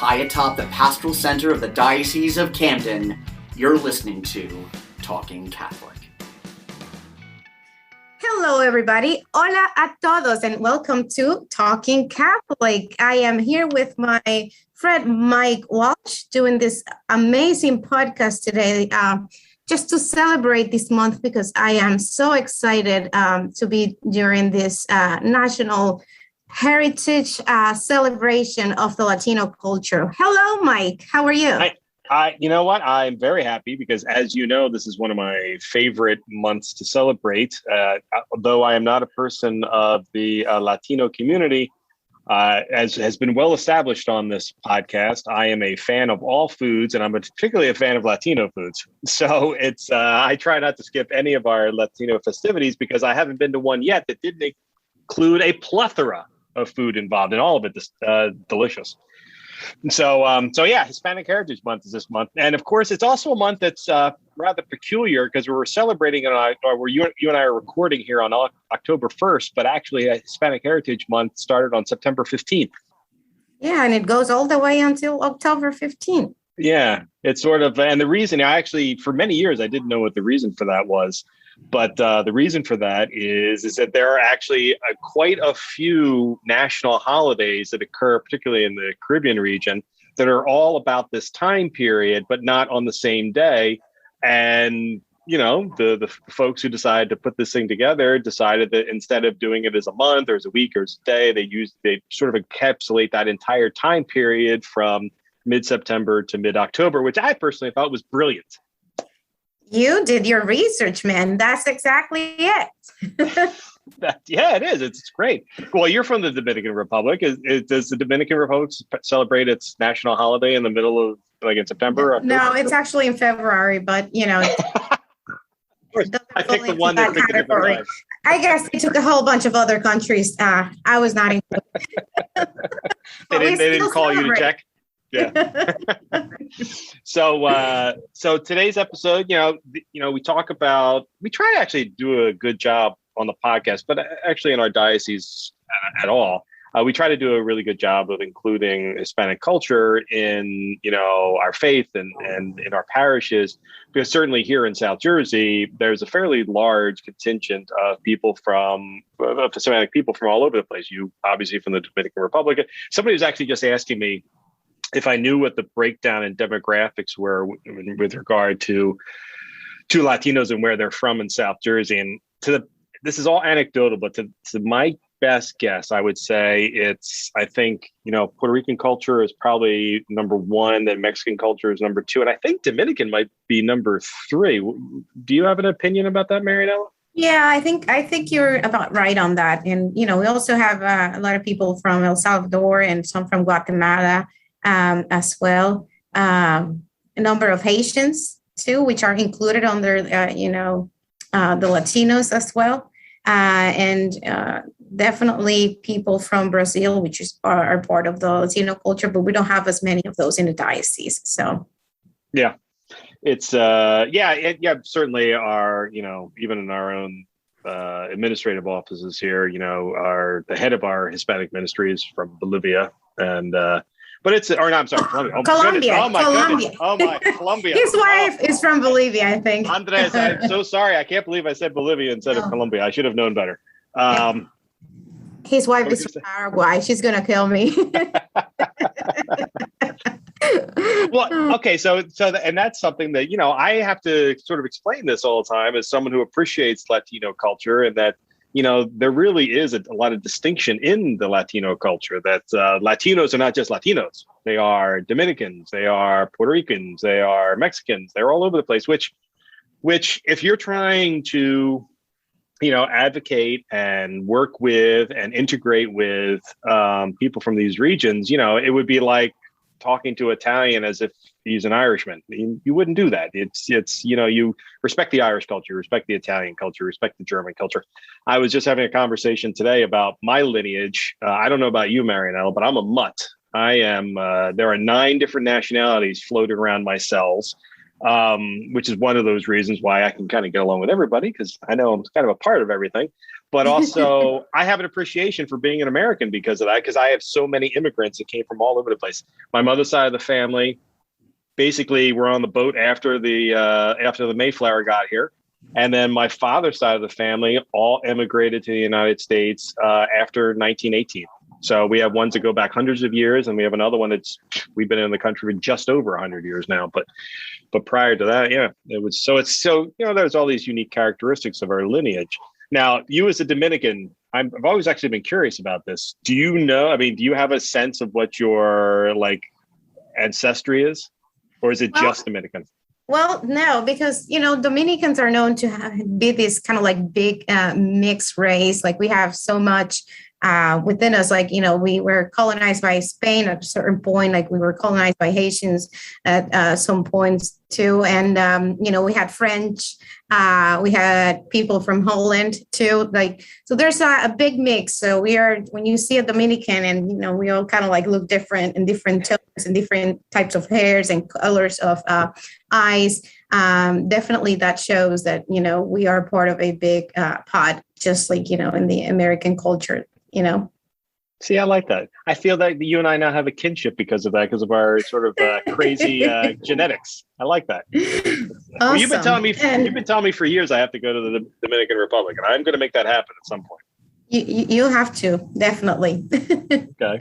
high atop the pastoral center of the Diocese of Camden, you're listening to Talking Catholic. Hello, everybody. Hola a todos, and welcome to Talking Catholic. I am here with my friend Mike Walsh doing this amazing podcast today, just to celebrate this month because I am so excited to be during this National Heritage celebration of the Latino culture. Hello, Mike. How are you? You know what? I'm very happy because, as you know, this is one of my favorite months to celebrate. Although I am not a person of the Latino community, as has been well established on this podcast, I am a fan of all foods, and I'm particularly a fan of Latino foods. So it's I try not to skip any of our Latino festivities because I haven't been to one yet that didn't include a plethora of food involved, and all of it delicious. And so yeah, Hispanic Heritage Month is this month. And of course, it's also a month that's rather peculiar because we're celebrating, you and I are recording here on October 1st, but actually Hispanic Heritage Month started on September 15th. Yeah, and it goes all the way until October 15th. Yeah, it's sort of, and the reason, for many years, I didn't know what the reason for that was. But the reason for that is that there are actually quite a few national holidays that occur, particularly in the Caribbean region, that are all about this time period, but not on the same day. And, you know, the folks who decided to put this thing together decided that instead of doing it as a month or as a week or as a day, they sort of encapsulate that entire time period from mid-September to mid-October, which I personally thought was brilliant. You did your research, man. That's exactly it. Yeah, it is. It's great. Well, you're from the Dominican Republic. Does the Dominican Republic celebrate its national holiday in the middle of, like, in September? No, it's actually in February, but, you know. I picked the one that category. I guess they took a whole bunch of other countries. I was not included. They didn't call you to check? Yeah. So today's episode, we try to actually do a good job on the podcast, but actually in our diocese at all, we try to do a really good job of including Hispanic culture in, our faith and in our parishes, because certainly here in South Jersey, there's a fairly large contingent of Hispanic people from all over the place. You obviously from the Dominican Republic. Somebody was actually just asking me if I knew what the breakdown in demographics were with regard to Latinos and where they're from in South Jersey. And this is all anecdotal, but to my best guess, I would say I think, Puerto Rican culture is probably number one, then Mexican culture is number two. And I think Dominican might be number three. Do you have an opinion about that, Marianela? Yeah, I think you're about right on that. And, we also have a lot of people from El Salvador and some from Guatemala. As well, a number of Haitians too, which are included under, the Latinos as well, and definitely people from Brazil, which are part of the Latino culture, but we don't have as many of those in the diocese. So, yeah, it's certainly our, even in our own administrative offices here, the head of our Hispanic ministry is from Bolivia, and Colombia. Colombia. Colombia. His wife is from Bolivia, I think. Andres, I'm so sorry. I can't believe I said Bolivia instead of Colombia. I should have known better. His wife is from Paraguay. She's going to kill me. Well, okay. And that's something that, I have to sort of explain this all the time as someone who appreciates Latino culture, and that, there really is a lot of distinction in the Latino culture, that Latinos are not just Latinos. They are Dominicans, they are Puerto Ricans, they are Mexicans, they're all over the place, which if you're trying to, advocate and work with and integrate with people from these regions, it would be like talking to Italian as if he's an Irishman. You wouldn't do that. It's you respect the Irish culture, respect the Italian culture, respect the German culture. I was just having a conversation today about my lineage. I don't know about you, Marianela, but I'm a mutt. I am. There are 9 different nationalities floating around my cells. which is one of those reasons why I can kind of get along with everybody, because I know I'm kind of a part of everything. but also I have an appreciation for being an American because of that, because I have so many immigrants that came from all over the place. My mother's side of the family basically were on the boat after the Mayflower got here. And then my father's side of the family all immigrated to the United States after 1918. So we have ones that go back hundreds of years, and we have another one we've been in the country for just over 100 years now. But prior to that, yeah, there's all these unique characteristics of our lineage. Now, you as a Dominican, I've always actually been curious about this. Do you have a sense of what your ancestry is, or is it just Dominican? Well, no, because, Dominicans are known to be this kind of big mixed race. We have so much within us, we were colonized by Spain at a certain point, we were colonized by Haitians at some points too. And, we had French, we had people from Holland too. So there's a big mix. So when you see a Dominican and, we all kind of look different in different tones and different types of hairs and colors of eyes. Definitely that shows that, we are part of a big pod, just in the American culture. See, I like that. I feel that you and I now have a kinship because of that, because of our sort of crazy genetics. I like that. Awesome. Well, you've been telling me for years I have to go to the Dominican Republic, and I'm going to make that happen at some point. You have to, definitely. Okay.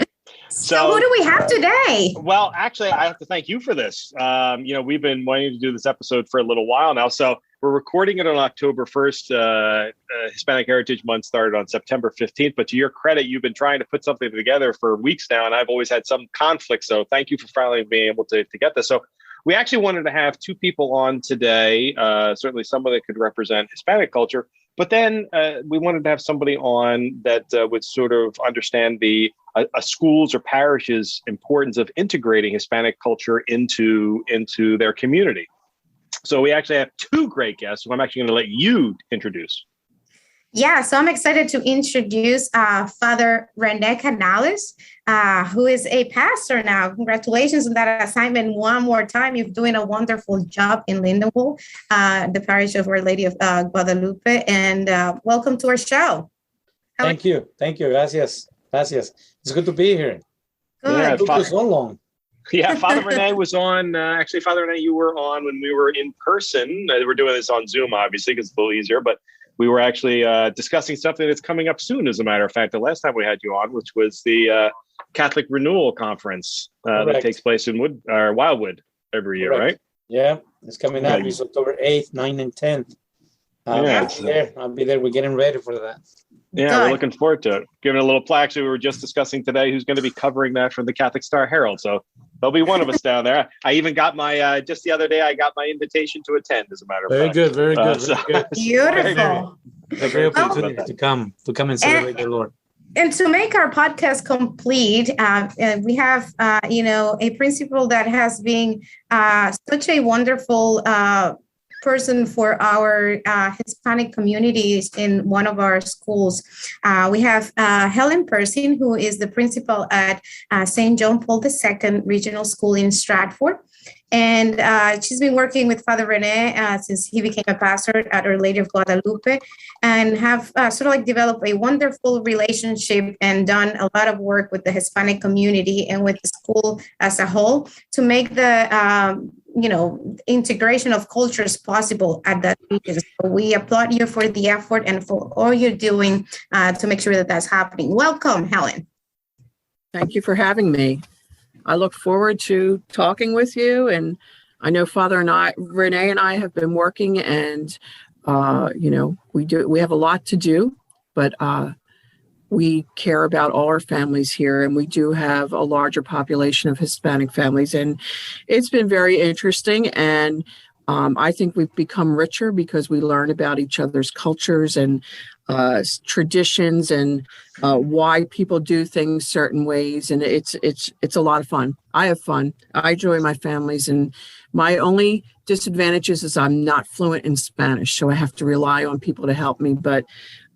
So who do we have today? Well, actually, I have to thank you for this. We've been wanting to do this episode for a little while now. So we're recording it on October 1st. Hispanic Heritage Month started on September 15th. But to your credit, you've been trying to put something together for weeks now, and I've always had some conflict. So thank you for finally being able to get this. So we actually wanted to have two people on today, certainly someone that could represent Hispanic culture. But then we wanted to have somebody on that would sort of understand a school's or parish's importance of integrating Hispanic culture into their community. So we actually have two great guests who I'm actually going to let you introduce. Yeah, so I'm excited to introduce Father Rene Canales, who is a pastor now. Congratulations on that assignment one more time. You're doing a wonderful job in Lindenwold, the parish of Our Lady of Guadalupe, and welcome to our show. Thank you. Gracias. It's good to be here. Good. Yeah, it took so long. Yeah, Father Rene was on. Actually, Father Rene, you were on when we were in person. We're doing this on Zoom, obviously, because it's a little easier, but we were actually discussing something that's coming up soon, as a matter of fact, the last time we had you on, which was the Catholic Renewal Conference that takes place in Wildwood every year, right? Yeah, it's coming up. It's October 8th, 9th, and 10th. I'll be there. We're getting ready for that. Yeah, we're looking forward to it. Giving a little plaque. So we were just discussing today who's going to be covering that for the Catholic Star Herald. So there'll be one of us down there. I even got my, just the other day, I got my invitation to attend, as a matter of fact. Very good. Beautiful. A great opportunity to come and celebrate the Lord. And to make our podcast complete, we have, a principal that has been such a wonderful person for our Hispanic communities in one of our schools. We have Helen Persing, who is the principal at St. John Paul II Regional School in Stratford. And she's been working with Father Rene since he became a pastor at Our Lady of Guadalupe, and have sort of developed a wonderful relationship and done a lot of work with the Hispanic community and with the school as a whole to make the integration of cultures possible at that region. So we applaud you for the effort and for all you're doing to make sure that that's happening. Welcome, Helen. Thank you for having me. I look forward to talking with you. And I know Rene and I have been working, and we have a lot to do, but we care about all our families here, and we do have a larger population of Hispanic families, and it's been very interesting. And I think we've become richer because we learn about each other's cultures and traditions and why people do things certain ways, and it's a lot of fun. I have fun. I enjoy my families, and my only disadvantage is I'm not fluent in Spanish, so I have to rely on people to help me. But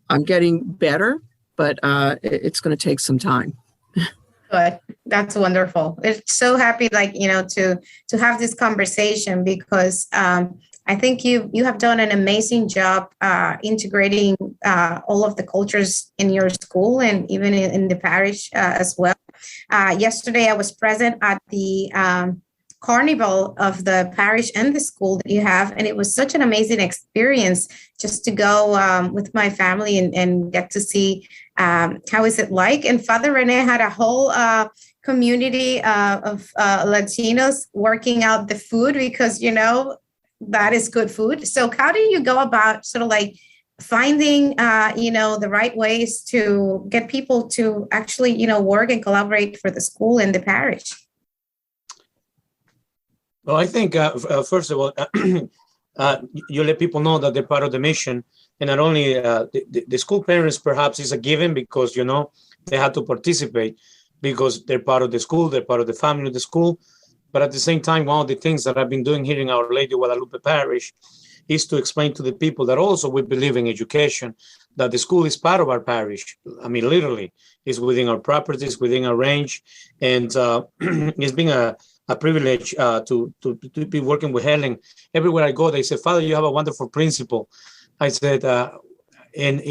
I'm getting better. But it's going to take some time. Good. That's wonderful. It's so happy, to have this conversation because I think you have done an amazing job integrating all of the cultures in your school and even in the parish as well. Yesterday, I was present at the carnival of the parish and the school that you have, and it was such an amazing experience just to go with my family and get to see how is it like. And Father Rene had a whole community of Latinos working out the food because, that is good food. So how do you go about sort of like finding, the right ways to get people to actually, work and collaborate for the school and the parish? Well, I think, first of all, you let people know that they're part of the mission. And not only the school parents, perhaps, is a given because, they have to participate because they're part of the school, they're part of the family of the school. But at the same time, one of the things that I've been doing here in Our Lady of Guadalupe Parish is to explain to the people that also we believe in education, that the school is part of our parish. I mean, literally, it's within our properties, within our range. And it's been a privilege to be working with Helen. Everywhere I go, they say, Father, you have a wonderful principal. I said, and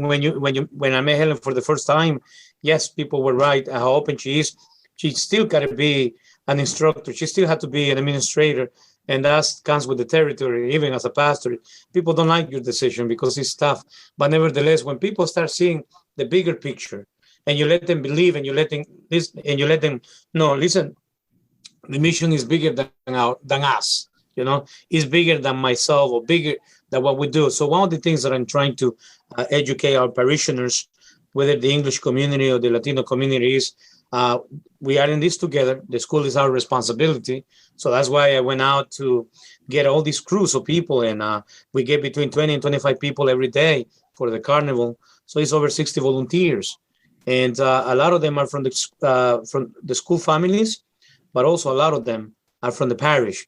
when I met Helen for the first time, yes, people were right how open she is. She still got to be an instructor. She still had to be an administrator. And that comes with the territory, even as a pastor. People don't like your decision because it's tough. But nevertheless, when people start seeing the bigger picture and you let them believe and you let them know, listen, the mission is bigger than us, it's bigger than myself or bigger than what we do. So one of the things that I'm trying to educate our parishioners, whether the English community or the Latino community is, we are in this together. The school is our responsibility. So that's why I went out to get all these crews of people. And we get between 20 and 25 people every day for the carnival. So it's over 60 volunteers. And a lot of them are from the school families, but also a lot of them are from the parish,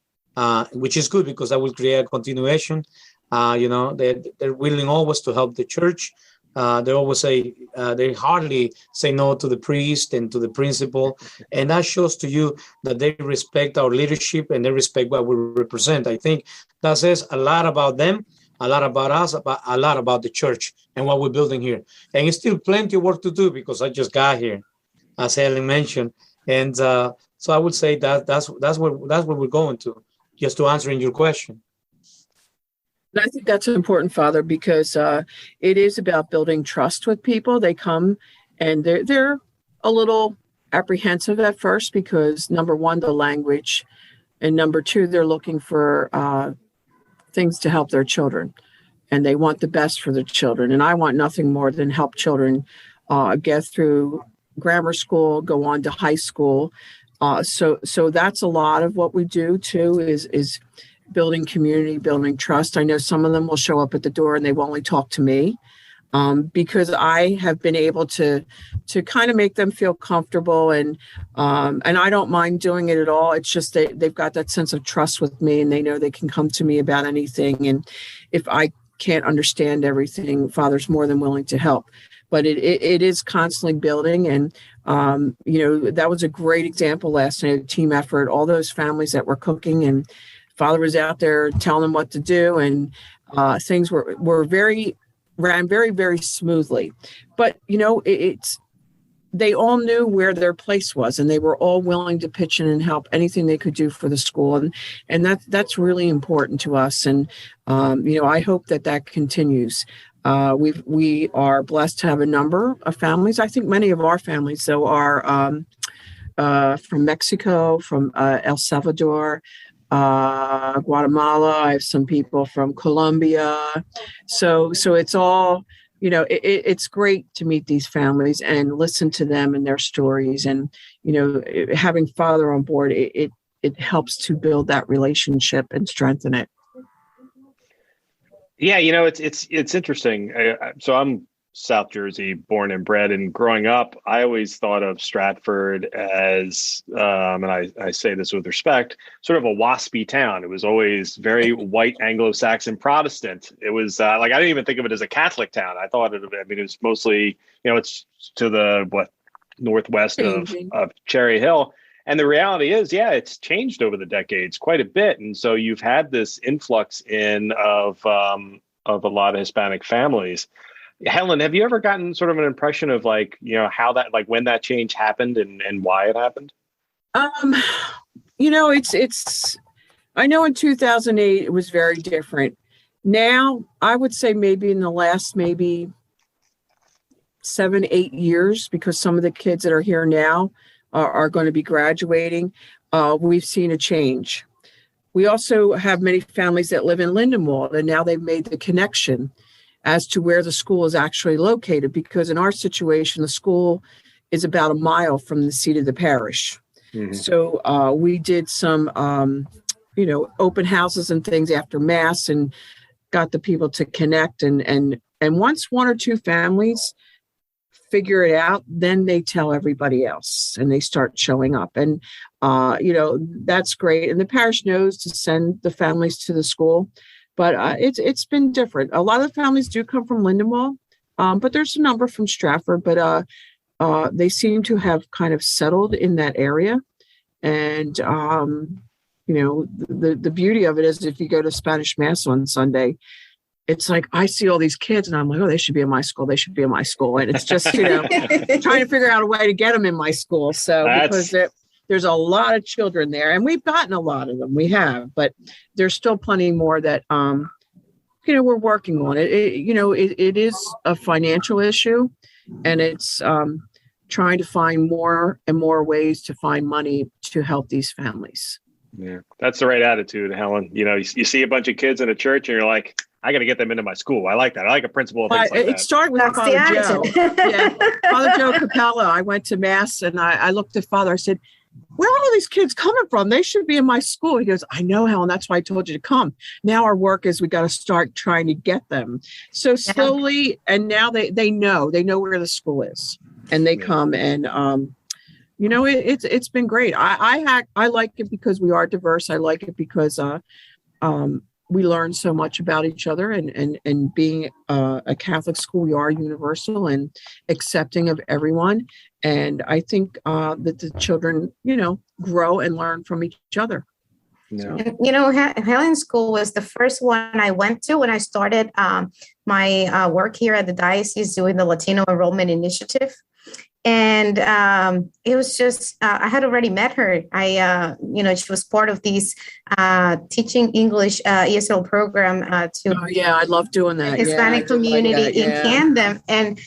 which is good because that will create a continuation. They're willing always to help the church. They always say, they hardly say no to the priest and to the principal. And that shows to you that they respect our leadership and they respect what we represent. I think that says a lot about them, a lot about us, a lot about the church and what we're building here. And it's still plenty of work to do because I just got here, as Helen mentioned. And so I would say that's where we're going to, just to answering your question. I think that's important, Father, because it is about building trust with people. They come and they're a little apprehensive at first because, number one, the language, and number two, they're looking for things to help their children, and they want the best for their children. And I want nothing more than help children get through grammar school, go on to high school. So that's a lot of what we do too, is building community, building trust. I know some of them will show up at the door and they will only talk to me because I have been able to kind of make them feel comfortable, and I don't mind doing it at all. It's just they've got that sense of trust with me, and they know they can come to me about anything. And if I can't understand everything, Father's more than willing to help. But it is constantly building. And, that was a great example last night, a team effort, all those families that were cooking, and Father was out there telling them what to do, and things ran very, very smoothly. But, they all knew where their place was, and they were all willing to pitch in and help anything they could do for the school. And that's really important to us. And, I hope that continues. We are blessed to have a number of families. I think many of our families, though, are from Mexico, from El Salvador, Guatemala. I have some people from Colombia. So it's all, it's great to meet these families and listen to them and their stories. And, having Father on board, it helps to build that relationship and strengthen it. Yeah, it's interesting. So I'm South Jersey, born and bred, and growing up, I always thought of Stratford as, and I say this with respect, sort of a waspy town. It was always very white Anglo-Saxon Protestant. It was I didn't even think of it as a Catholic town. I thought it was mostly, it's to the northwest of Cherry Hill. And the reality is, yeah, it's changed over the decades quite a bit. And so you've had this influx in of a lot of Hispanic families. Helen, have you ever gotten sort of an impression of like, you know, how that, like when that change happened and why it happened? You know, it's, I know in 2008, it was very different. Now, I would say maybe in the last, maybe 7-8 years, because some of the kids that are here now are going to be graduating, we've seen a change. We also have many families that live in Lindenwold, and now they've made the connection as to where the school is actually located, because in our situation, the school is about a mile from the seat of the parish. Mm-hmm. So we did some, open houses and things after Mass and got the people to connect. And once one or two families figure it out, then they tell everybody else and they start showing up. And, that's great. And the parish knows to send the families to the school. But it's been different. A lot of the families do come from Lindenwold, but there's a number from Stratford. But they seem to have kind of settled in that area. And, the beauty of it is if you go to Spanish Mass on Sunday, it's like I see all these kids and I'm like, oh, they should be in my school. They should be in my school. And it's just, trying to figure out a way to get them in my school. So because there's a lot of children there, and we've gotten a lot of them. We have, but there's still plenty more that, we're working on it. It is a financial issue, and it's trying to find more and more ways to find money to help these families. Yeah, that's the right attitude, Helen. You see a bunch of kids in a church and you're like, I got to get them into my school. I like that. I like a principle of things like that. It started with Father Joe. Father Joe Capella. I went to Mass and I looked at Father. I said, where are all these kids coming from? They should be in my school. He goes, I know, Helen. That's why I told you to come. Now our work is we got to start trying to get them. So slowly, and now they know where the school is, and they come and it's been great. I like it because we are diverse. I like it because we learn so much about each other, and being a Catholic school, we are universal and accepting of everyone. And I think that the children, grow and learn from each other. Yeah. Helen's school was the first one I went to when I started my work here at the diocese doing the Latino Enrollment Initiative. And it was just, I had already met her. She was part of these teaching English ESL program I love doing that. Hispanic community in Camden. And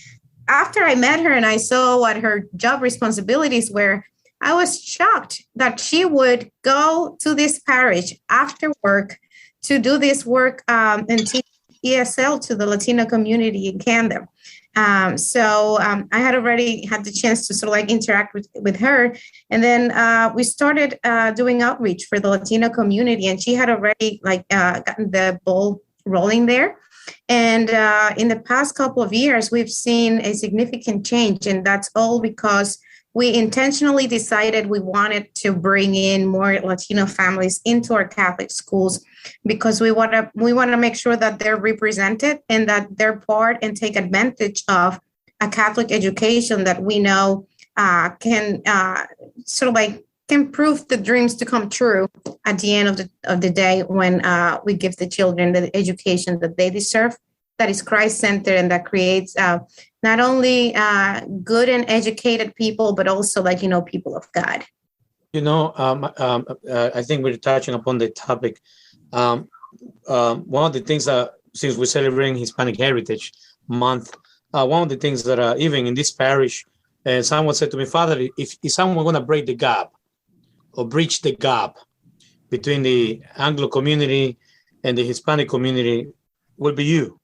after I met her and I saw what her job responsibilities were, I was shocked that she would go to this parish after work to do this work and teach ESL to the Latino community in Camden. So I had already had the chance to sort of like interact with her. And then we started doing outreach for the Latino community, and she had already gotten the ball rolling there. And in the past couple of years, we've seen a significant change, and that's all because we intentionally decided we wanted to bring in more Latino families into our Catholic schools because we want to make sure that they're represented and that they're part and take advantage of a Catholic education that we know can prove the dreams to come true at the end of the day when we give the children the education that they deserve, that is Christ-centered and that creates not only good and educated people, but also people of God. I think we're touching upon the topic. One of the things that, since we're celebrating Hispanic Heritage Month, one of the things that even in this parish, someone said to me, Father, if someone going to break the gap or bridge the gap between the Anglo community and the Hispanic community, will be you.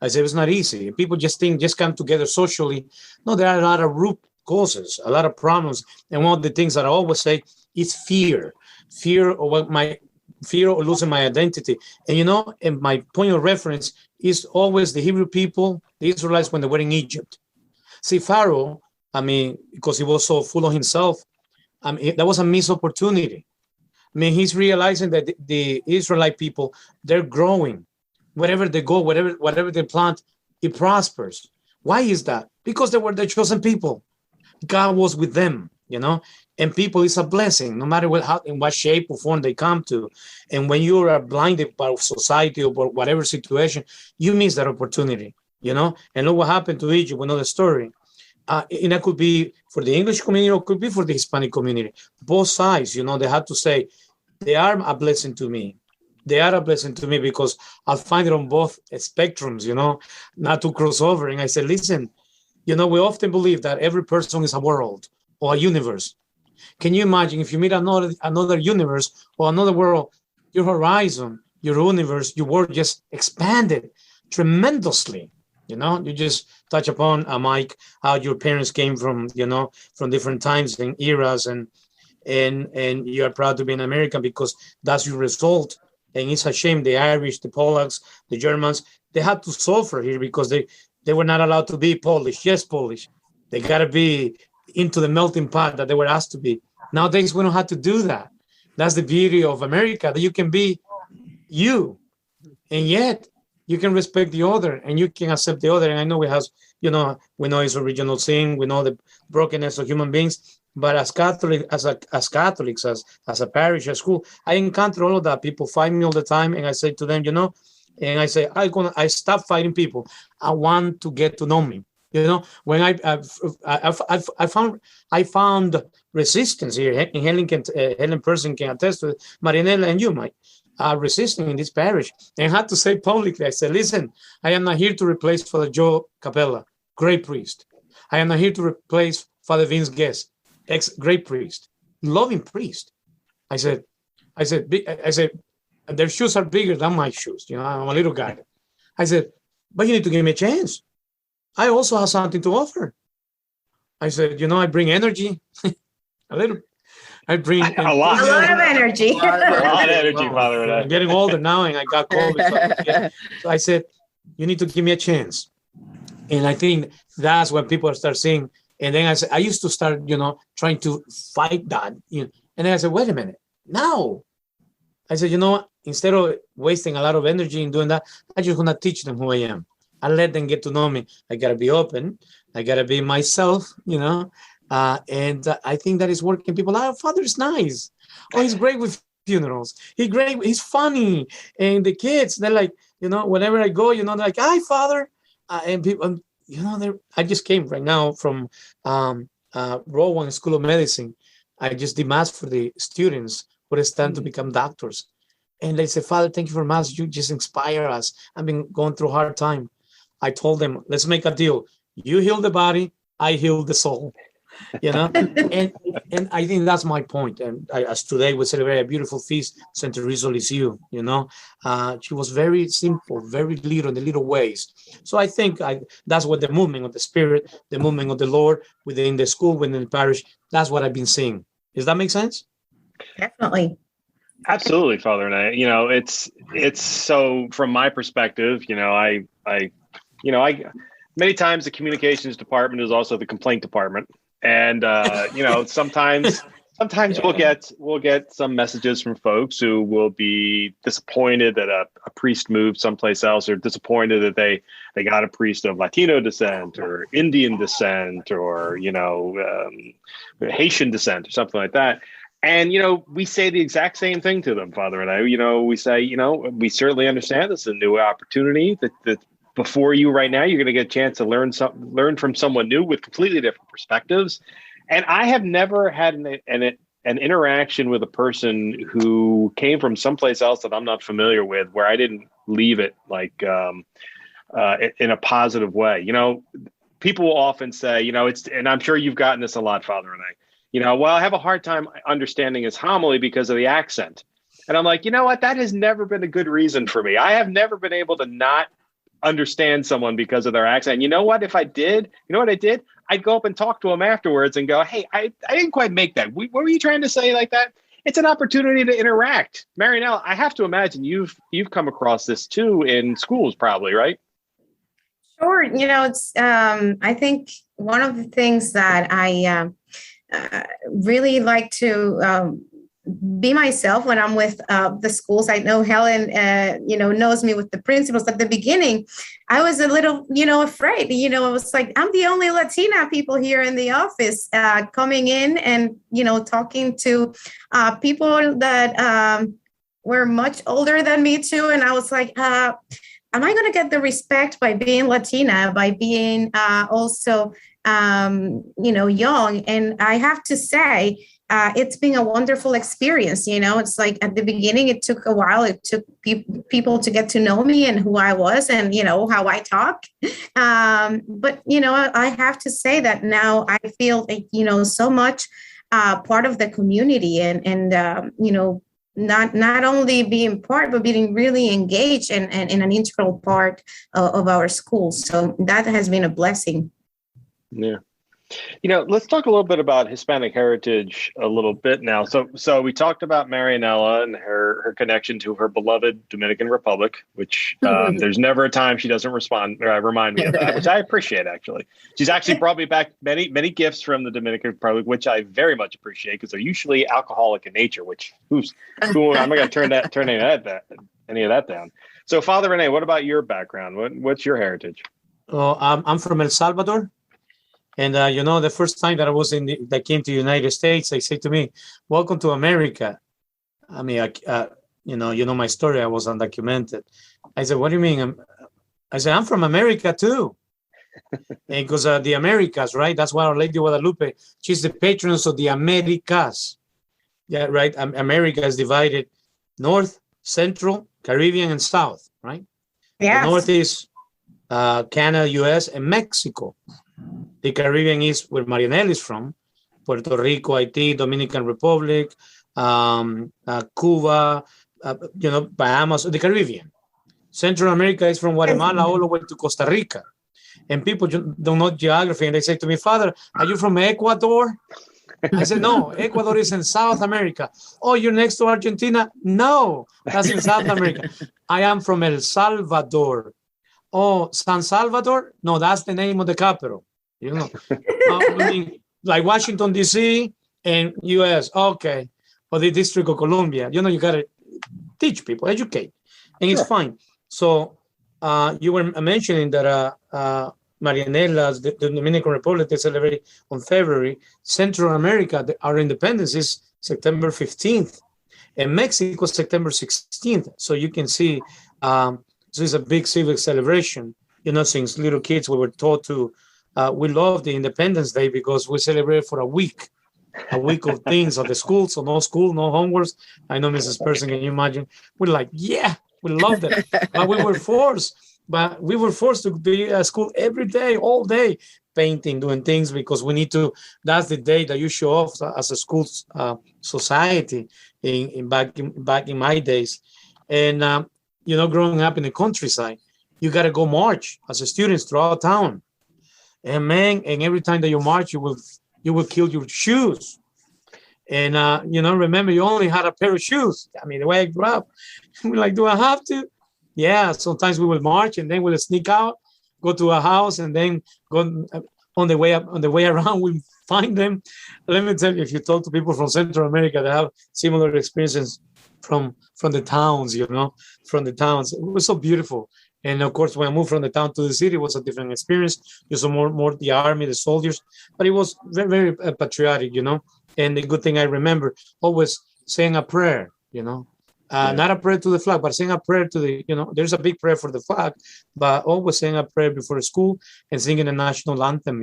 I said, it's not easy. People just come together socially. No, there are a lot of root causes, a lot of problems. And one of the things that I always say is fear of losing my identity. And my point of reference is always the Hebrew people, the Israelites, when they were in Egypt. See, Pharaoh, because he was so full of himself, that was a missed opportunity. He's realizing that the Israelite people, they're growing. Wherever they go, whatever they plant, it prospers. Why is that? Because they were the chosen people. God was with them, you know, and people is a blessing, no matter in what shape or form they come to. And when you are blinded by society or by whatever situation, you miss that opportunity, you know. And look what happened to Egypt. We know the story. And that could be for the English community or could be for the Hispanic community. Both sides, you know, they had to say, they are a blessing to me. They are a blessing to me because I'll find it on both spectrums, you know, not to cross over. And I said, listen, you know, we often believe that every person is a world or a universe. Can you imagine if you meet another universe or another world, your horizon, your universe, your world just expanded tremendously. You know, you just touch upon, Mike, how your parents came from, you know, from different times and eras, and you are proud to be an American because that's your result. And it's a shame the Irish, the Polacks, the Germans, they had to suffer here because they were not allowed to be Polish. Yes, Polish. They got to be into the melting pot that they were asked to be. Nowadays, we don't have to do that. That's the beauty of America, that you can be you, and yet you can respect the other and you can accept the other. And I know we know it's original sin, we know the brokenness of human beings, but as Catholics, as a parish, a school, I encounter all of that. People find me all the time, and I say to them, you know, and I say, I stop fighting people. I want to get to know me. You know, when I found resistance here, and Helen Persing can attest to it, Marianela and you, Mike, resisting in this parish, and had to say publicly, I said, listen, I am not here to replace Father Joe Capella, great priest. I am not here to replace Father Vince Guest, great priest, loving priest. I said, their shoes are bigger than my shoes. You know, I'm a little guy. I said, but you need to give me a chance. I also have something to offer. I said, you know, I bring energy, a little. I bring a lot of energy. A lot of energy, Father Rene. I'm getting older now, and I got COVID. So I said, you need to give me a chance. And I think that's when people start seeing. And then I said, I used to start, you know, trying to fight that. You know, and then I said, wait a minute. No. I said, you know what? Instead of wasting a lot of energy in doing that, I just want to teach them who I am. I let them get to know me. I got to be open. I got to be myself, you know. And I think that is working. People, Father is nice. Oh, he's great with funerals. He's funny. And the kids, they're like, you know, whenever I go, you know, they're like, hi, Father. And people, you know, I just came right now from Rowan School of Medicine. I just did mass for the students who stand to become doctors. And they say, Father, thank you for mass. You just inspire us. I've been going through a hard time. I told them, let's make a deal. You heal the body, I heal the soul. You know, and I think that's my point. And as today we celebrate a beautiful feast, Saint Teresa Lisieux, you know, she was very simple, very little in the little ways. So I think that's what the movement of the Spirit, the movement of the Lord within the school, within the parish, that's what I've been seeing. Does that make sense? Definitely. Absolutely, Father Rene. You know, it's so from my perspective, you know, I many times the communications department is also the complaint department. And, you know, sometimes we'll get some messages from folks who will be disappointed that a priest moved someplace else, or disappointed that they got a priest of Latino descent or Indian descent or, you know, Haitian descent or something like that. And, you know, we say the exact same thing to them, Father and I. You know, we say, you know, we certainly understand this is a new opportunity that before you right now, you're going to get a chance to learn from someone new with completely different perspectives. And I have never had an interaction with a person who came from someplace else that I'm not familiar with, where I didn't leave it like in a positive way. You know, people will often say, you know, and I'm sure you've gotten this a lot, Father Rene, you know, well, I have a hard time understanding his homily because of the accent. And I'm like, you know what? That has never been a good reason for me. I have never been able to not understand someone because of their accent. You know what? If I did, you know what I did? I'd go up and talk to them afterwards and go, hey, I didn't quite make that. What were you trying to say like that? It's an opportunity to interact. Marianela, I have to imagine you've come across this too in schools probably, right? Sure. You know, it's I think one of the things that I really like to be myself when I'm with the schools. I know Helen, knows me with the principals. At the beginning, I was a little, afraid. I was like, I'm the only Latina people here in the office, coming in and, talking to people that were much older than me too. And I was like, am I going to get the respect by being Latina, by being also, young? And I have to say, it's been a wonderful experience. It's like at the beginning, it took a while. It took people to get to know me and who I was and, how I talk. But, I have to say that now I feel, so much part of the community and not only being part, but being really engaged and an integral part of our school. So that has been a blessing. Yeah. Let's talk a little bit about Hispanic heritage a little bit now. So we talked about Marianela and her connection to her beloved Dominican Republic, which there's never a time she doesn't remind me of that, which I appreciate, actually. She's actually brought me back many, many gifts from the Dominican Republic, which I very much appreciate because they're usually alcoholic in nature, which I'm not going to turn any of that down. So Father Rene, what about your background? What's your heritage? Oh, I'm from El Salvador. And, the first time that I came to the United States, they say to me, welcome to America. I mean, my story, I was undocumented. I said, what do you mean? I said, I'm from America too. Because the Americas, right? That's why Our Lady of Guadalupe, she's the patron of the Americas. Yeah, right. America is divided North, Central, Caribbean, and South, right? Yeah. The North is Canada, US, and Mexico. The Caribbean is where Marianela is from, Puerto Rico, Haiti, Dominican Republic, Cuba, Bahamas, the Caribbean. Central America is from Guatemala all the way to Costa Rica. And people don't know geography, and they say to me, Father, are you from Ecuador? I said, no, Ecuador is in South America. Oh, you're next to Argentina? No, that's in South America. I am from El Salvador. Oh, San Salvador? No, that's the name of the capital. Like Washington, D.C. and U.S. Okay. Or the District of Columbia. You got to teach people, educate. And It's fine. So you were mentioning that Marianela, the Dominican Republic, they celebrate on February. Central America, our independence is September 15th. And Mexico, September 16th. So you can see this is a big civic celebration. Since little kids, we were taught to we love the Independence Day because we celebrate for a week of things at the school. So no school, no homework. I know Mrs. Persing, can you imagine? We're like, yeah, we loved it. But we were forced to be at school every day, all day, painting, doing things because we need to. That's the day that you show off as a school society back in my days. And, growing up in the countryside, you got to go march as a student throughout town. And every time that you march, you will kill your shoes. And, remember, you only had a pair of shoes. I mean, the way I grew up, we're like, do I have to? Yeah, sometimes we will march and then we'll sneak out, go to a house, and then go on the way around, we'll find them. Let me tell you, if you talk to people from Central America, they have similar experiences from the towns, from the towns. It was so beautiful. And of course, when I moved from the town to the city, it was a different experience. You saw more the army, the soldiers, but it was very, very patriotic, And the good thing I remember, always saying a prayer, not a prayer to the flag, but saying a prayer to the, there's a big prayer for the flag, but always saying a prayer before school and singing the national anthem,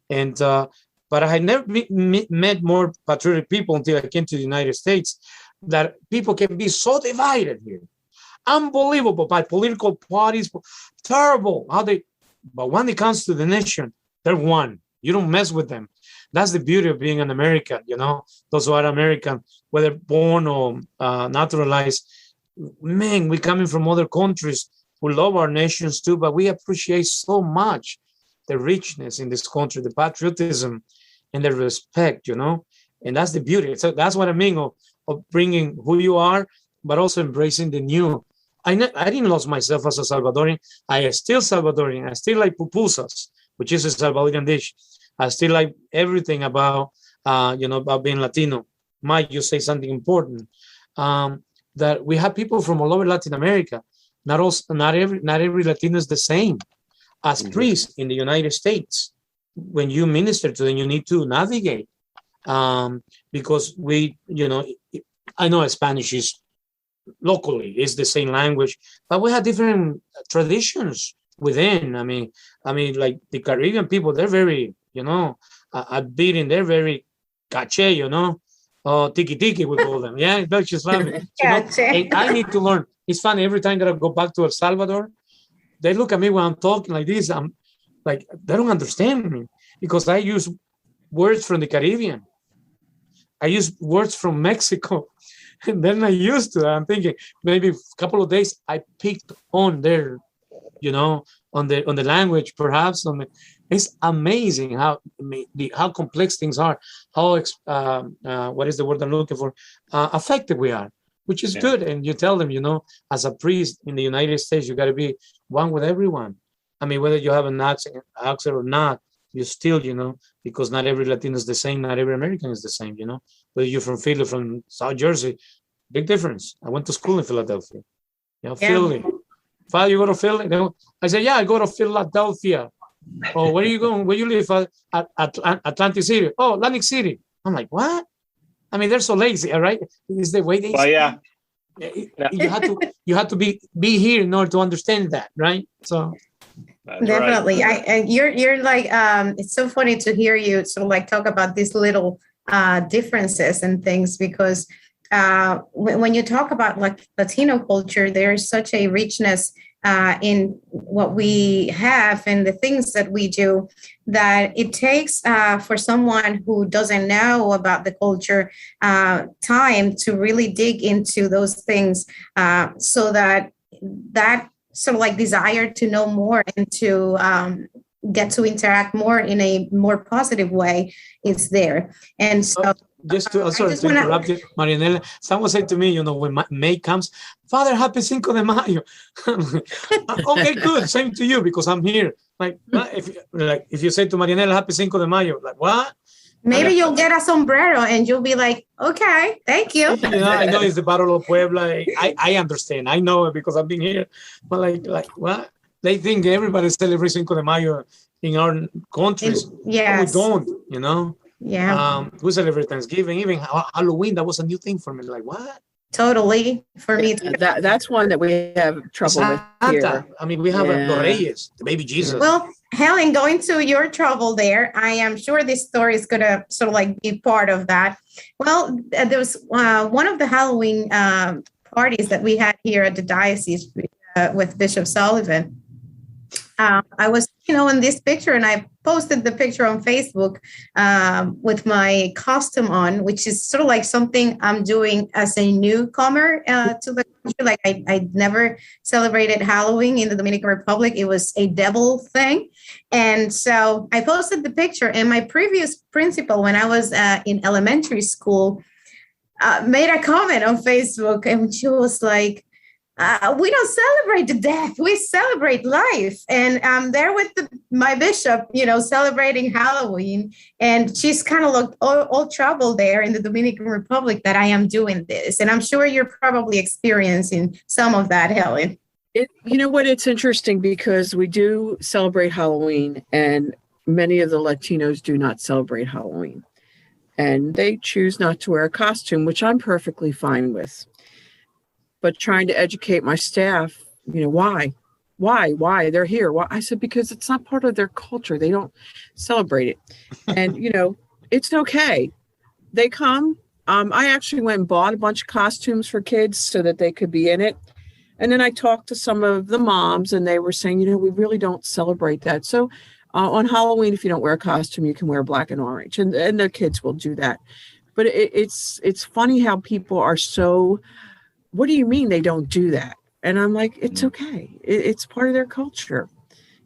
And but I had never met more patriotic people until I came to the United States. That people can be so divided here. Unbelievable by political parties, terrible but when it comes to the nation, they're one. You don't mess with them. That's the beauty of being an American, those who are American, whether born or naturalized. Man, we're coming from other countries who love our nations too, but we appreciate so much the richness in this country, the patriotism and the respect, and that's the beauty. So that's what I mean of bringing who you are, but also embracing the new. I didn't lose myself as a Salvadorian. I am still Salvadorian. I still like pupusas, which is a Salvadorian dish. I still like everything about being Latino. Mayo say something important, that we have people from all over Latin America. Not every Latino is the same. As priests in the United States, when you minister to them, you need to navigate, because I know Spanish is locally is the same language, but we have different traditions within. I mean, like the Caribbean people, they're very, at beating, they're very cache, tiki we call them. Yeah, that's just Islamic. And I need to learn. It's funny, every time that I go back to El Salvador, they look at me when I'm talking like this. I'm like, they don't understand me because I use words from the Caribbean. I use words from Mexico. And then I used to. I'm thinking maybe a couple of days I picked on their, on the language, perhaps. It's amazing how complex things are. How what is the word I'm looking for? Affected we are, which is good. And you tell them, as a priest in the United States, you got to be one with everyone. I mean, whether you have an accent or not, you still, because not every Latino is the same, not every American is the same, Whether you're from Philly, from South Jersey, big difference. I went to school in Philadelphia. Philly. Father, you go to Philly? I said, yeah, I go to Philadelphia. Oh, where are you going? Where you live? At Atlantic City. Oh, Atlantic City. I'm like, what? I mean, they're so lazy, all right? It's the way they speak. Yeah. You have to be here in order to understand that, right? So that's definitely. Right. You're like, it's so funny to hear you sort of like talk about these little differences and things, because when you talk about like Latino culture, there's such a richness in what we have and the things that we do, that it takes for someone who doesn't know about the culture time to really dig into those things, so that sort of like desire to know more and to get to interact more in a more positive way is there. And so just to interrupt you, Marianela, someone said to me, when May comes, Father, happy Cinco de Mayo. Okay, good. Same to you, because I'm here. Like, if you say to Marianela, happy Cinco de Mayo, like, what? Maybe you'll get a sombrero and you'll be like, okay, thank you. I know it's the Battle of Puebla. I understand. I know it because I've been here. But like what? They think everybody celebrates Cinco de Mayo in our countries. Yes. We don't, Yeah. We celebrate Thanksgiving, even Halloween. That was a new thing for me. Like, what? Totally. For me too. That's one that we have trouble with here. I mean, we have the Reyes, the baby Jesus. Well, Helen, going to your trouble there, I am sure this story is going to sort of like be part of that. Well, there was one of the Halloween parties that we had here at the diocese with Bishop Sullivan. I was, in this picture, and I posted the picture on Facebook with my costume on, which is sort of like something I'm doing as a newcomer to the country. Like I never celebrated Halloween in the Dominican Republic. It was a devil thing. And so I posted the picture, and my previous principal, when I was in elementary school, made a comment on Facebook, and she was like, we don't celebrate the death. We celebrate life. And I'm there with my bishop, celebrating Halloween. And she's kind of looked all troubled there in the Dominican Republic that I am doing this. And I'm sure you're probably experiencing some of that, Helen. It's interesting because we do celebrate Halloween, and many of the Latinos do not celebrate Halloween. And they choose not to wear a costume, which I'm perfectly fine with. But trying to educate my staff, why they're here. Why? I said, because it's not part of their culture. They don't celebrate it. And, it's okay. They come. I actually went and bought a bunch of costumes for kids so that they could be in it. And then I talked to some of the moms, and they were saying, we really don't celebrate that. So on Halloween, if you don't wear a costume, you can wear black and orange, and the kids will do that. But it's funny how people are so, what do you mean they don't do that? And I'm like, it's okay. It's part of their culture.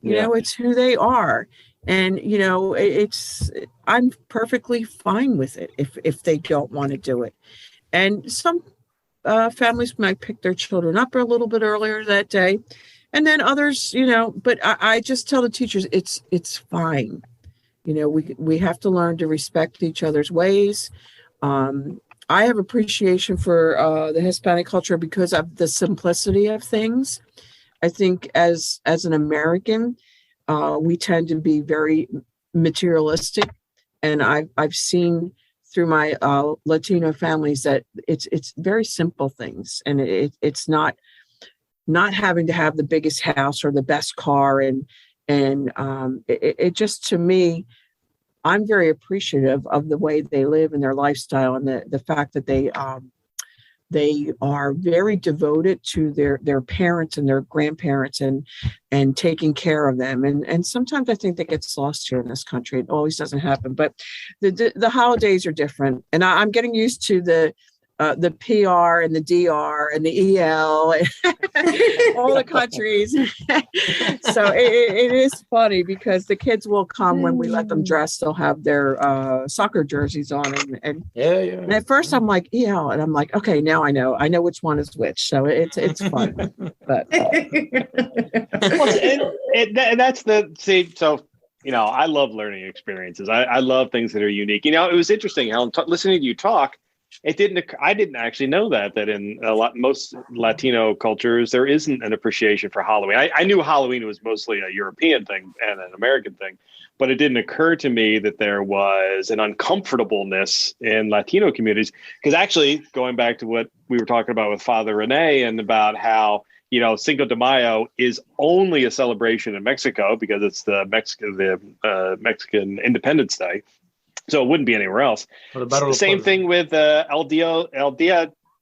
It's who they are. And, I'm perfectly fine with it if they don't want to do it. And some families might pick their children up a little bit earlier that day. And then others, but I just tell the teachers, it's fine. We have to learn to respect each other's ways. I have appreciation for the Hispanic culture because of the simplicity of things. I think as an American, we tend to be very materialistic, and I've seen through my Latino families that it's very simple things, and it's not having to have the biggest house or the best car, and it just, to me, I'm very appreciative of the way they live and their lifestyle, and the fact that they are very devoted to their parents and their grandparents and taking care of them. And sometimes I think that gets lost here in this country. It always doesn't happen, but the holidays are different. And I'm getting used to the PR and the DR and the EL, and all the countries. So it is funny because the kids will come when we let them dress. They'll have their soccer jerseys on, and and at first I'm like EL, and I'm like, okay, now I know which one is which. So it's fun. But that's the see. So I love learning experiences. I love things that are unique. It was interesting, Helen, listening to you talk. I didn't actually know that in most Latino cultures, there isn't an appreciation for Halloween. I knew Halloween was mostly a European thing and an American thing, but it didn't occur to me that there was an uncomfortableness in Latino communities. Because actually, going back to what we were talking about with Father Rene and about how, Cinco de Mayo is only a celebration in Mexico because it's the Mexican Independence Day. So it wouldn't be anywhere else. Same thing with El Dia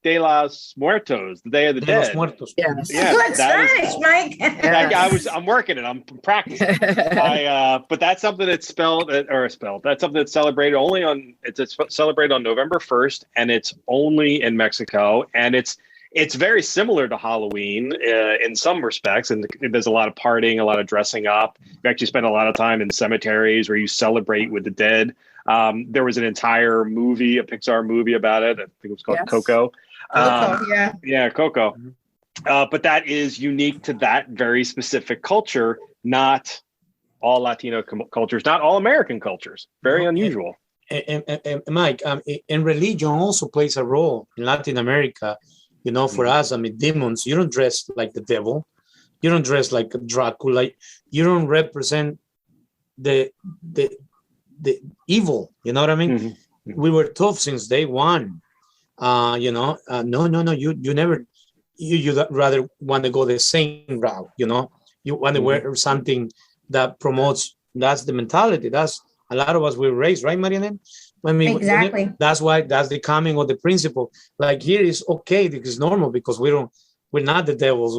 de los Muertos, the Day of the Dead. Yes. Yeah, good Spanish, Mike. I'm working it. I'm practicing. But that's something that's that's something that's celebrated it's celebrated on November 1st, and it's only in Mexico, and it's very similar to Halloween in some respects, and there's a lot of partying, a lot of dressing up. You actually spend a lot of time in cemeteries where you celebrate with the dead. There was an entire movie, a Pixar movie about it. I think it was called Coco. Coco. But that is unique to that very specific culture, not all Latino cultures, not all American cultures. Very unusual. And Mike, and religion also plays a role in Latin America. For us, demons, you don't dress like the devil. You don't dress like Dracula. You don't represent the evil. You know what I mean? Mm-hmm. We were tough since day one. No. You never. You rather want to go the same route. You want to wear something that promotes. That's the mentality. That's a lot of us were raised, right, Marianela? Exactly. That's why that's the coming of the principle. Like here is okay, it's normal because we're not the devils,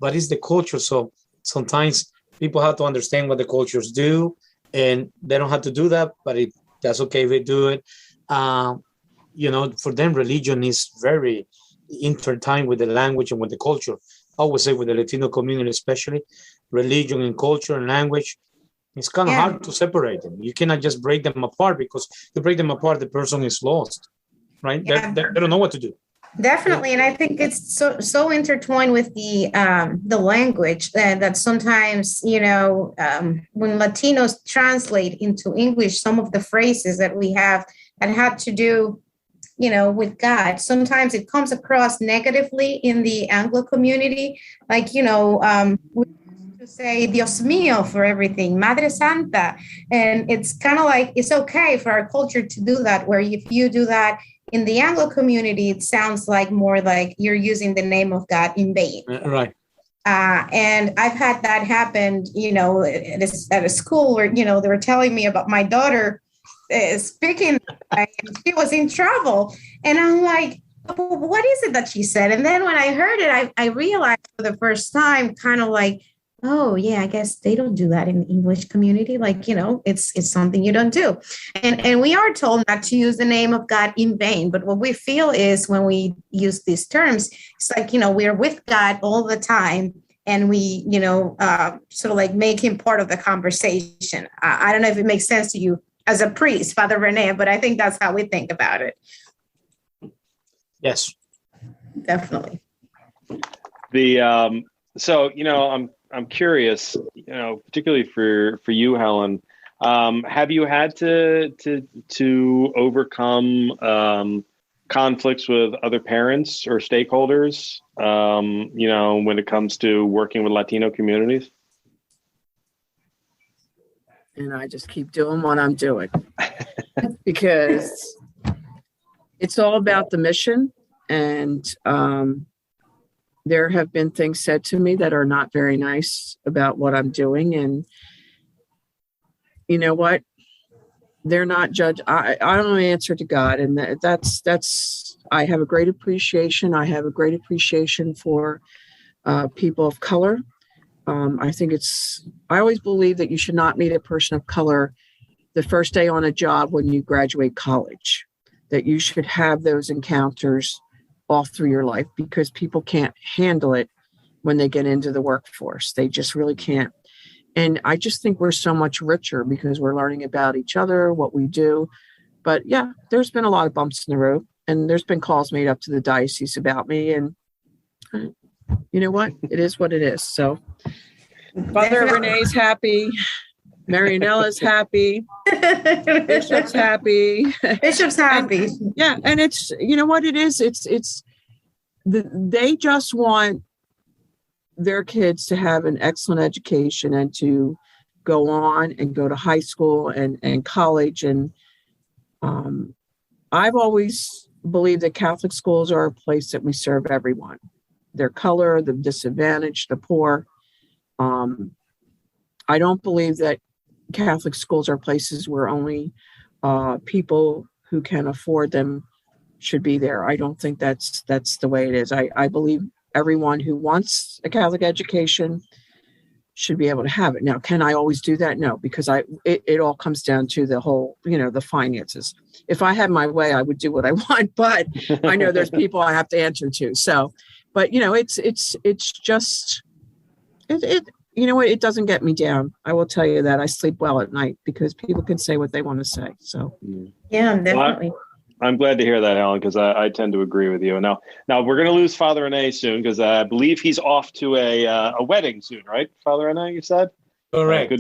but it's the culture. So sometimes people have to understand what the cultures do, and they don't have to do that, but that's okay if they do it. For them, religion is very intertwined with the language and with the culture. I always say with the Latino community, especially religion and culture and language. It's kind of hard to separate them. You cannot just break them apart, because you break them apart, the person is lost, right? Yeah. They don't know what to do. Definitely, and I think it's so intertwined with the language that sometimes when Latinos translate into English some of the phrases that we have that had to do with God, sometimes it comes across negatively in the Anglo community, like to say Dios mío for everything, Madre Santa. And it's kind of like, it's okay for our culture to do that, where if you do that in the Anglo community, it sounds like more like you're using the name of God in vain. Right. And I've had that happen, at a school where, they were telling me about my daughter speaking, and she was in trouble. And I'm like, what is it that she said? And then when I heard it, I realized for the first time, kind of like, oh yeah, I guess they don't do that in the English community. Like, it's something you don't do. And we are told not to use the name of God in vain. But what we feel is when we use these terms, it's like, we're with God all the time. And we, sort of like make him part of the conversation. I don't know if it makes sense to you as a priest, Father Rene, but I think that's how we think about it. Yes. Definitely. So, I'm curious, particularly for you, Helen, have you had to overcome conflicts with other parents or stakeholders, when it comes to working with Latino communities? And I just keep doing what I'm doing because it's all about the mission. And there have been things said to me that are not very nice about what I'm doing. And you know what? They're not judged. I don't answer to God. And that's, I have a great appreciation. I have a great appreciation for people of color. I always believe that you should not meet a person of color the first day on a job when you graduate college, that you should have those encounters all through your life because people can't handle it when they get into the workforce. They just really can't. And I just think we're so much richer because we're learning about each other, what we do. But yeah, there's been a lot of bumps in the road and there's been calls made up to the diocese about me. And you know what? It is what it is. So Father Rene's happy. Marianela's happy. Bishop's happy. Bishop's happy. And, yeah. And it's, you know what it is? They just want their kids to have an excellent education and to go on and go to high school and college. And I've always believed that Catholic schools are a place that we serve everyone, their color, the disadvantaged, the poor. I don't believe that Catholic schools are places where only people who can afford them should be there. I don't think that's the way it is. I believe everyone who wants a Catholic education should be able to have it. Now, can I always do that? No, because it all comes down to the whole, the finances. If I had my way, I would do what I want, but I know there's people I have to answer to. So, but it's just, it doesn't get me down. I will tell you that I sleep well at night because people can say what they want to say. So, yeah, definitely. Well, I'm glad to hear that, Helen, because I tend to agree with you. Now we're going to lose Father Rene soon because I believe he's off to a wedding soon, right? Father Rene, you said? Correct.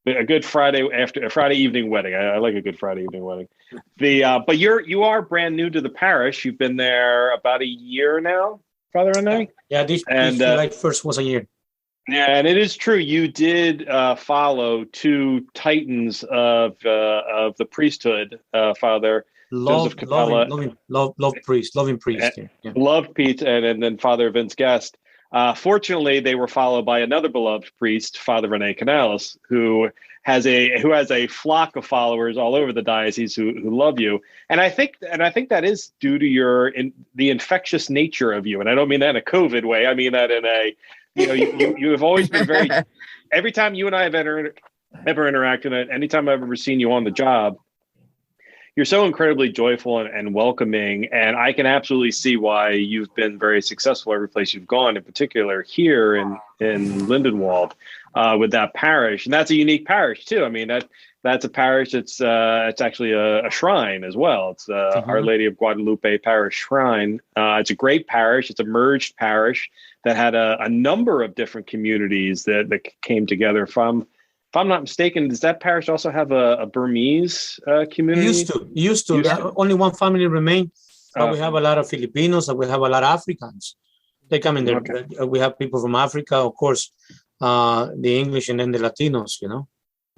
A good Friday evening wedding. I like a good Friday evening wedding. But you are brand new to the parish. You've been there about a year now, Father Rene. Yeah, this July 1st was a year. Yeah, and it is true. You did follow two titans of the priesthood, Father. Loving priest. Yeah. Loved Pete, and then Father Vince Guest. Fortunately, they were followed by another beloved priest, Father Rene Canales, who has a flock of followers all over the diocese who love you. And I think that is due to the infectious nature of you. And I don't mean that in a COVID way. I mean that in a you have always been very. Every time you and I have ever interacted, and anytime I've ever seen you on the job, you're so incredibly joyful and welcoming, and I can absolutely see why you've been very successful every place you've gone, in particular here in Lindenwold with that parish. And that's a unique parish too. I mean, that's a parish. It's actually a shrine as well. It's Our Lady of Guadalupe Parish Shrine. It's a great parish. It's a merged parish that had a number of different communities that came together from. If I'm not mistaken, does that parish also have a Burmese community? Used to. Only one family remained. But we have a lot of Filipinos and we have a lot of Africans. They come in there. Okay. We have people from Africa, of course, the English, and then the Latinos,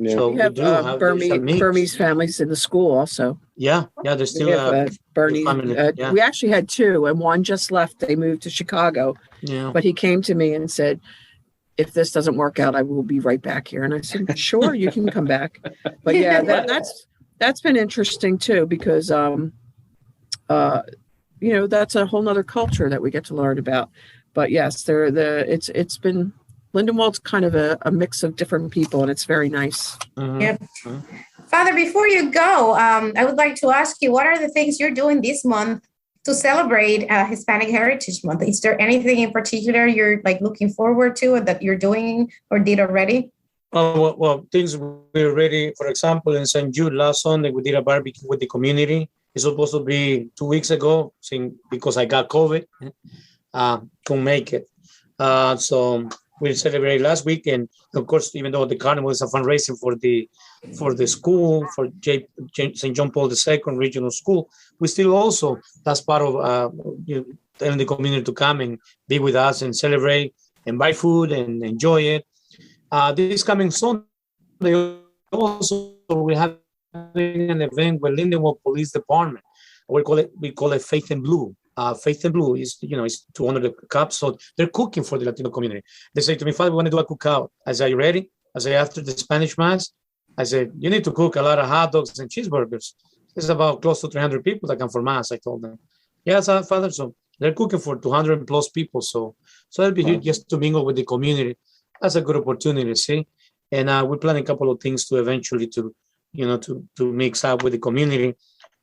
Yeah. So we have Burmese families in the school also. Yeah, there's still Bernie. We actually had two, and one just left. They moved to Chicago. Yeah. But he came to me and said, if this doesn't work out, I will be right back here. And I said, sure, you can come back. But yeah, that's been interesting too, because, that's a whole nother culture that we get to learn about. But yes, it's been, Lindenwold's kind of a mix of different people, and it's very nice. Mm-hmm. Yep. Mm-hmm. Father, before you go, I would like to ask you, what are the things you're doing this month to celebrate Hispanic Heritage Month? Is there anything in particular you're looking forward to, or that you're doing or did already? Well, things we're ready. For example, in St. Jude last Sunday, we did a barbecue with the community. It's supposed to be 2 weeks ago, because I got COVID, couldn't make it. So we celebrated last week. And of course, even though the carnival is a fundraising for the school, for St. John Paul II Regional School, we still also, that's part of telling the community to come and be with us and celebrate and buy food and enjoy it. This coming Sunday, also we have an event with Lindenwold Police Department. We call it Faith in Blue. Faith in Blue is, is to honor the cops. So they're cooking for the Latino community. They say to me, Father, we want to do a cookout. I say, are you ready? I say, after the Spanish Mass, I said, you need to cook a lot of hot dogs and cheeseburgers. There's about close to 300 people that come for Mass, I told them. Yes, Father. So they're cooking for 200 plus people. So it'll be good just to mingle with the community. That's a good opportunity, see? And we're planning a couple of things to eventually to mix up with the community,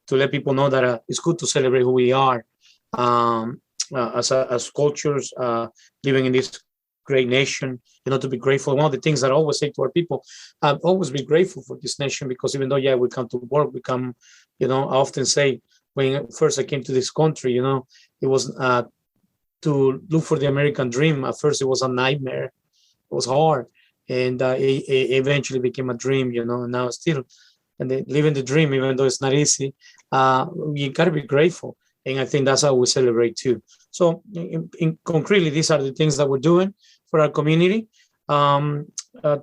to let people know that it's good to celebrate who we are as cultures living in this great nation, to be grateful. One of the things that I always say to our people, always be grateful for this nation, because even though, we come to work, we come, I often say, when first I came to this country, it was to look for the American dream. At first, it was a nightmare. It was hard. And it eventually became a dream, and now still living the dream, even though it's not easy. You got to be grateful. And I think that's how we celebrate too. So concretely, these are the things that we're doing for our community to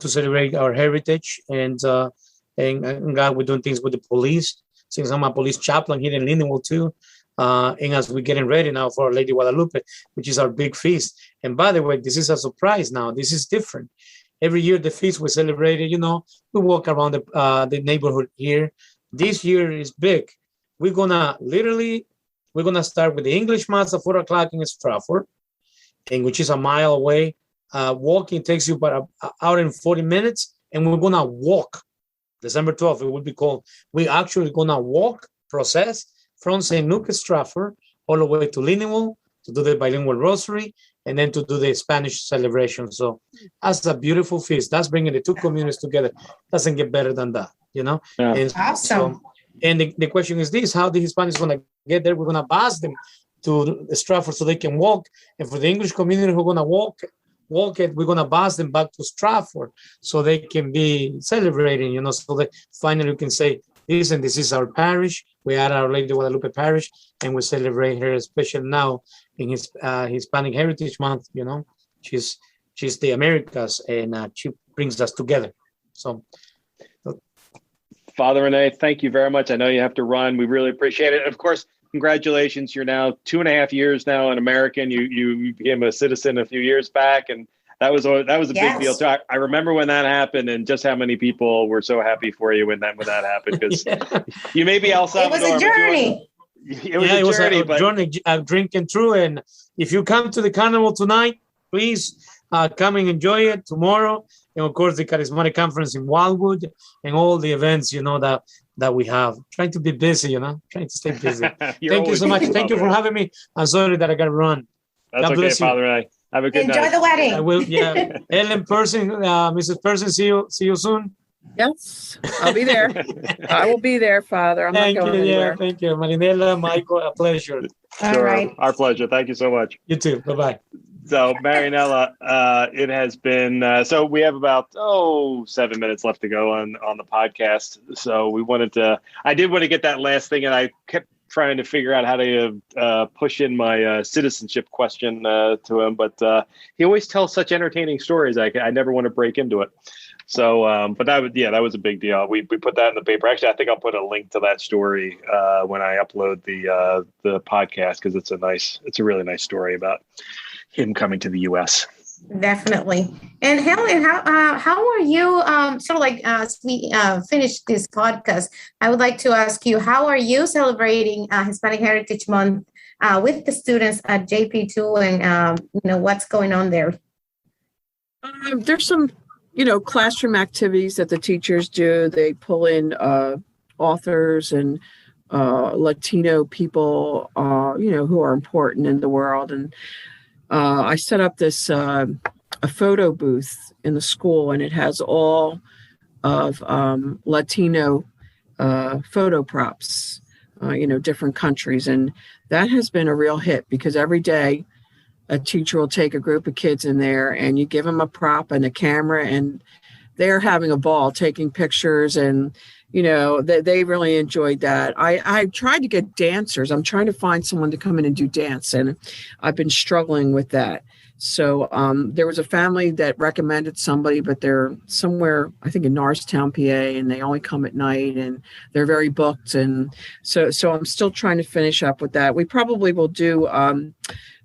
celebrate our heritage. And God, we're doing things with the police. Since I'm a police chaplain here in Lindenwold too. And as we're getting ready now for Our Lady Guadalupe, which is our big feast. And by the way, this is a surprise now. This is different. Every year, the feast we celebrated, we walk around the neighborhood here. This year is big. We're going to start with the English Mass at 4 o'clock in Stratford, and which is a mile away. Walking takes you about an hour and 40 minutes, and we're going to walk. December 12th, it will be called. We're actually going to walk, process from St. Lucas, Stratford, all the way to Lindenwold to do the bilingual rosary, and then to do the Spanish celebration. So that's a beautiful feast. That's bringing the two communities together. Doesn't get better than that, Yeah. And awesome. And the question is this: how the Hispanics going to get there? We're going to bus them to Stratford so they can walk. And for the English community who are going to walk it, we're going to bus them back to Stratford so they can be celebrating, so that finally we can say, listen, this is our parish. We are Our Lady Guadalupe Parish, and we celebrate her, especially now in his Hispanic Heritage Month. She's the Americas, and she brings us together. So, Father Rene, thank you very much. I know you have to run. We really appreciate it. Of course, congratulations. You're now 2.5 years now an American. You became a citizen a few years back, and that was a big deal too. I remember when that happened, and just how many people were so happy for you when that happened, because you may be El Salvador. It was a journey. It was a journey, drinking through. And if you come to the carnival tonight, please come and enjoy it tomorrow. And of course, the Charismatic Conference in Wildwood and all the events, that we have. Trying to be busy, trying to stay busy. Thank you so much. Thank you for having me. I'm sorry that I got to run. That's God bless Father Rene. Have a good night. Enjoy the wedding. I will. Yeah. Helen Persing, Mrs. Persing, see you soon. Yes, I'll be there. I will be there, Father. I'm not going anywhere. Thank you. Marianela, Michael, a pleasure. All right. Our pleasure. Thank you so much. You too. Bye-bye. So, Marianela, it has been, so we have about, 7 minutes left to go on the podcast. So I did want to get that last thing, and I kept trying to figure out how to push in my citizenship question to him, but he always tells such entertaining stories. I never want to break into it. So, but that was a big deal. We put that in the paper. Actually, I think I'll put a link to that story when I upload the podcast, because it's a really nice story about him coming to the U.S. Definitely. And Helen, how are you? As we finish this podcast, I would like to ask you, how are you celebrating Hispanic Heritage Month with the students at JP2, and what's going on there? There's some, classroom activities that the teachers do. They pull in authors and Latino people, who are important in the world. And I set up this a photo booth in the school, and it has all of Latino photo props, different countries. And that has been a real hit, because every day a teacher will take a group of kids in there and you give them a prop and a camera, and they're having a ball taking pictures, and they really enjoyed that. I tried to get dancers. I'm trying to find someone to come in and do dance, and I've been struggling with that. So there was a family that recommended somebody, but they're somewhere, I think in Norristown, PA, and they only come at night, and they're very booked. And so I'm still trying to finish up with that. We probably will do,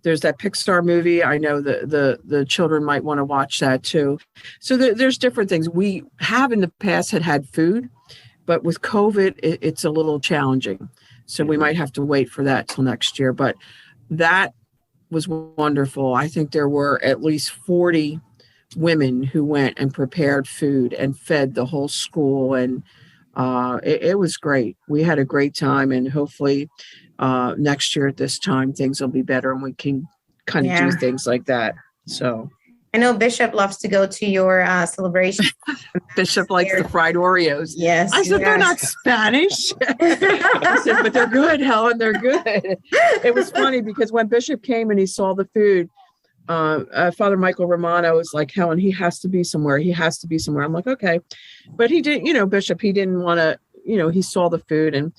there's that Pixar movie. I know the children might want to watch that too. So there's different things. We have in the past had food, but with COVID, it's a little challenging. So we might have to wait for that till next year. But that was wonderful. I think there were at least 40 women who went and prepared food and fed the whole school. And it was great. We had a great time. And hopefully next year at this time, things will be better and we can kind of do things like that. So I know Bishop loves to go to your celebration. Bishop likes the fried Oreos. Yes. I said, they're not Spanish. I said, but they're good, Helen. They're good. It was funny because when Bishop came and he saw the food, Father Michael Romano was like, Helen, he has to be somewhere. He has to be somewhere. I'm like, okay. But he didn't, Bishop, he didn't want to, he saw the food. And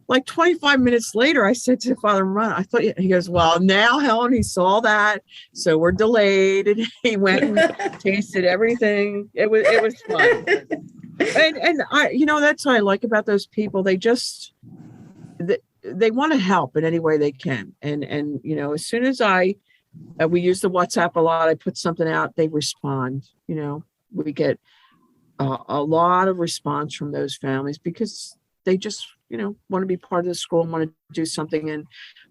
like 25 minutes later, I said to Father Romano, he goes, well, now, Helen, he saw that. So we're delayed. And he went and tasted everything. It was fun. And I, that's what I like about those people. They just, they want to help in any way they can. And as soon as we use the WhatsApp a lot, I put something out, they respond. We get a lot of response from those families because they just, want to be part of the school and want to do something. And,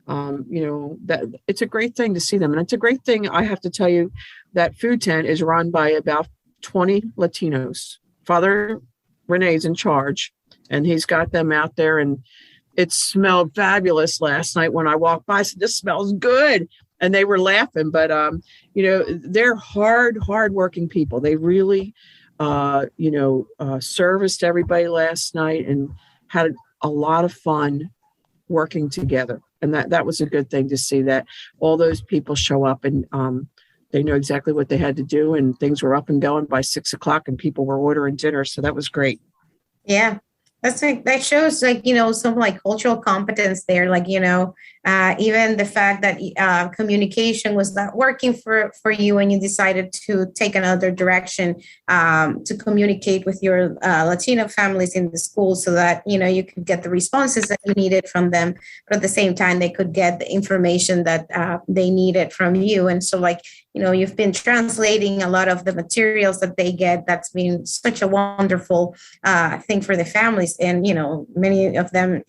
that it's a great thing to see them. And it's a great thing. I have to tell you that food tent is run by about 20 Latinos. Father Rene's in charge and he's got them out there, and it smelled fabulous last night when I walked by. I said, this smells good. And they were laughing, but, they're hardworking people. They really, serviced everybody last night and had a lot of fun working together. And that was a good thing to see, that all those people show up and they know exactly what they had to do, and things were up and going by 6:00 and people were ordering dinner. So that was great. Yeah. That shows some cultural competence there. Even the fact that communication was not working for you and you decided to take another direction to communicate with your Latino families in the school so that, you could get the responses that you needed from them, but at the same time, they could get the information that they needed from you. And so you've been translating a lot of the materials that they get. That's been such a wonderful thing for the families. And, many of them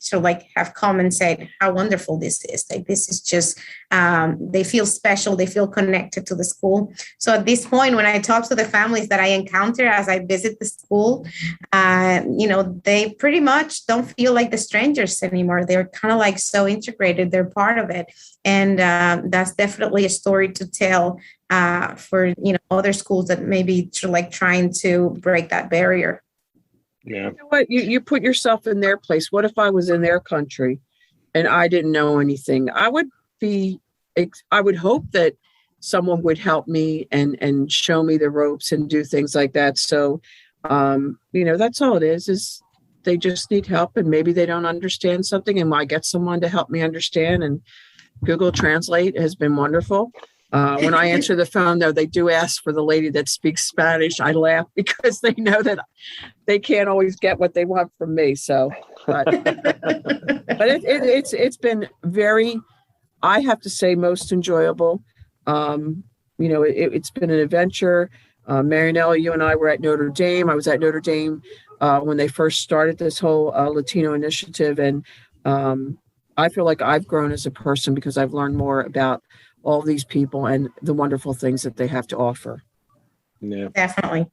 have come and said how wonderful this is. This is just, they feel special. They feel connected to the school. So at this point, when I talk to the families that I encounter as I visit the school, they pretty much don't feel like the strangers anymore. They're kind of so integrated. They're part of it. And that's definitely a story to tell for, other schools that maybe trying to break that barrier. Yeah. You know what? You put yourself in their place. What if I was in their country and I didn't know anything? I would hope that someone would help me and show me the ropes and do things like that. So, that's all it is they just need help, and maybe they don't understand something, and I get someone to help me understand. And Google Translate has been wonderful. When I answer the phone, though, they do ask for the lady that speaks Spanish. I laugh because they know that they can't always get what they want from me. So, but it's been very, I have to say, most enjoyable. It's been an adventure. Marianela, you and I were at Notre Dame. I was at Notre Dame when they first started this whole Latino initiative, and I feel like I've grown as a person because I've learned more about all these people and the wonderful things that they have to offer. Yeah, definitely.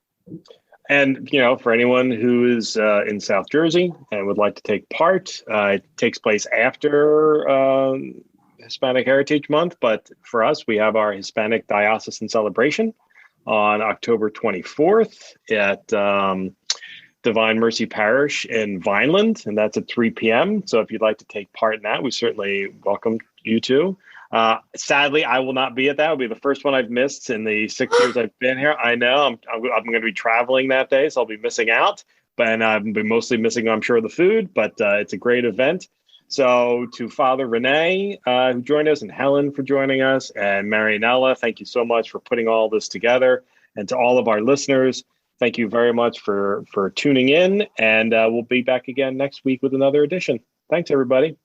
And, for anyone who is in South Jersey and would like to take part, it takes place after Hispanic Heritage Month. But for us, we have our Hispanic Diocesan Celebration on October 24th at Divine Mercy Parish in Vineland, and that's at 3 p.m. So if you'd like to take part in that, we certainly welcome you to. Sadly, I will not be at that. It'll be the first one I've missed in the 6 years I've been here. I know I'm going to be traveling that day, so I'll be missing out. But I'll be mostly missing, I'm sure, the food. But it's a great event. So to Father Rene, who joined us, and Helen for joining us, and Marianela, thank you so much for putting all this together. And to all of our listeners, thank you very much for tuning in. And we'll be back again next week with another edition. Thanks, everybody.